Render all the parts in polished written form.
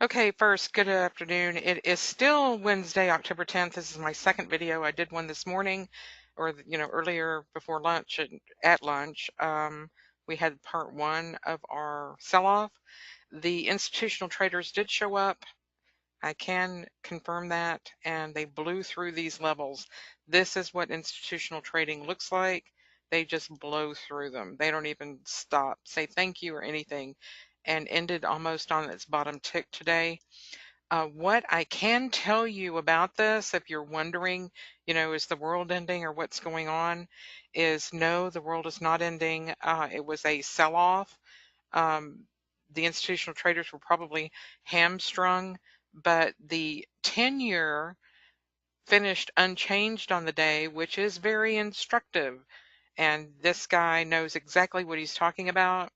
Okay, first, good afternoon. It is still Wednesday, October 10th. This is my second video. I did one this morning or, earlier before lunch and at lunch. We had part one of our sell-off. The institutional traders did show up. I can confirm that, and they blew through these levels. This is what institutional trading looks like. They just blow through them. They don't even stop, say thank you or anything, and ended almost on its bottom tick today. What I can tell you about this, if you're wondering, is the world ending or what's going on, is no, the world is not ending. It was a sell-off. Um, the institutional traders were probably hamstrung, but the 10-year finished unchanged on the day, which is very instructive. And this guy knows exactly what he's talking about.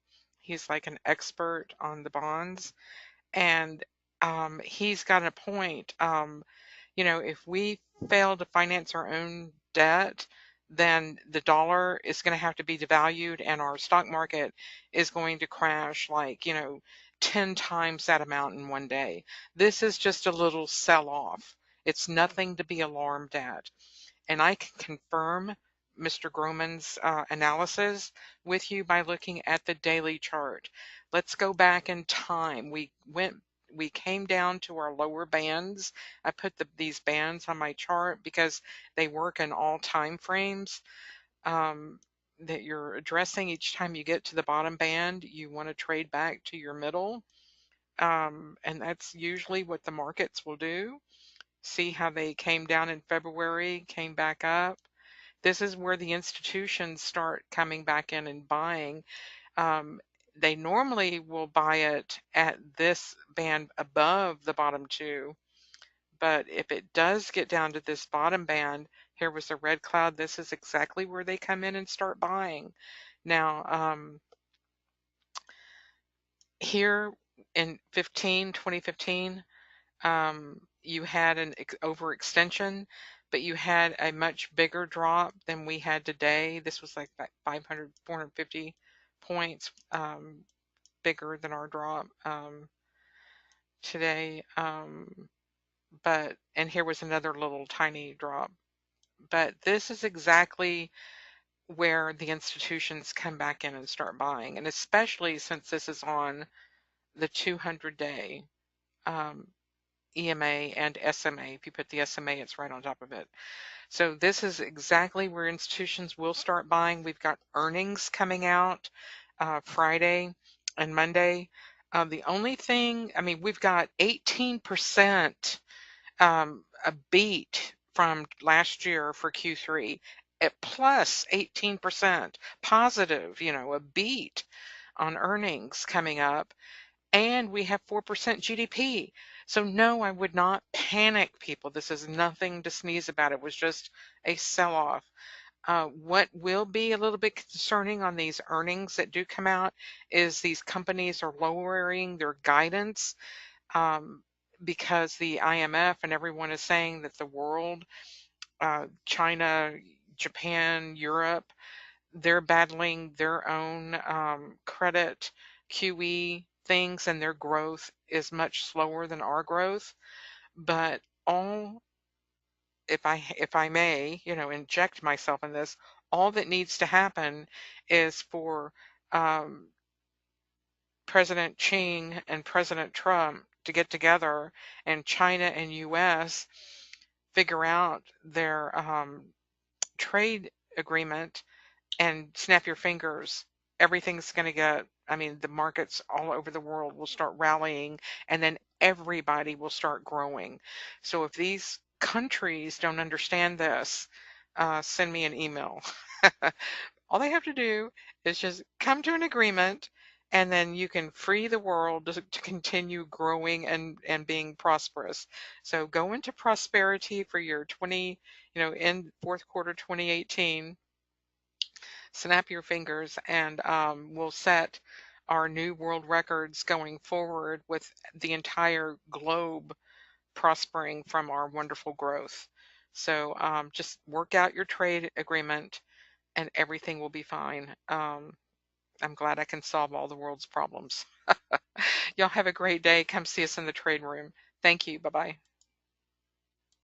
He's like an expert on the bonds, and he's got a point. If we fail to finance our own debt, then the dollar is going to have to be devalued and our stock market is going to crash like, 10 times that amount in one day. This is just a little sell off. It's nothing to be alarmed at. And I can confirm Mr. Groman's analysis with you by looking at the daily chart. Let's go back in time. We came down to our lower bands. I put these bands on my chart because they work in all time frames that you're addressing. Each time you get to the bottom band, you want to trade back to your middle. And that's usually what the markets will do. See how they came down in February, came back up. This is where the institutions start coming back in and buying. Um, they normally will buy it at this band above the bottom two, but if it does get down to this bottom band, here was a red cloud, this is exactly where they come in and start buying. Now, here in 2015, you had an overextension, but you had a much bigger drop than we had today. This was like 500, 450 points bigger than our drop today. And here was another little tiny drop. But this is exactly where the institutions come back in and start buying, and especially since this is on the 200-day EMA and SMA. If you put the SMA, it's right on top of it. So this is exactly where institutions will start buying. We've got earnings coming out Friday and Monday. The only thing, I mean, we've got 18% a beat from last year for Q3 at plus 18% positive, a beat on earnings coming up, and we have 4% GDP. So no, I would not panic, people. This is nothing to sneeze about. It was just a sell-off. What will be a little bit concerning on these earnings that do come out is these companies are lowering their guidance because the IMF and everyone is saying that the world, China, Japan, Europe, they're battling their own credit QE things, and their growth is much slower than our growth. But all, if I may, inject myself in this, all that needs to happen is for um, President Xi and President Trump to get together, and China and US figure out their trade agreement, and snap your fingers, everything's going to get, I mean, the markets all over the world will start rallying, and then everybody will start growing. So if these countries don't understand this, send me an email. All they have to do is just come to an agreement, and then you can free the world to continue growing and being prosperous. So go into prosperity for your in fourth quarter 2018. Snap your fingers, and we'll set our new world records going forward with the entire globe prospering from our wonderful growth. So just work out your trade agreement and everything will be fine. I'm glad I can solve all the world's problems. Y'all have a great day. Come see us in the trade room. Thank you. Bye bye.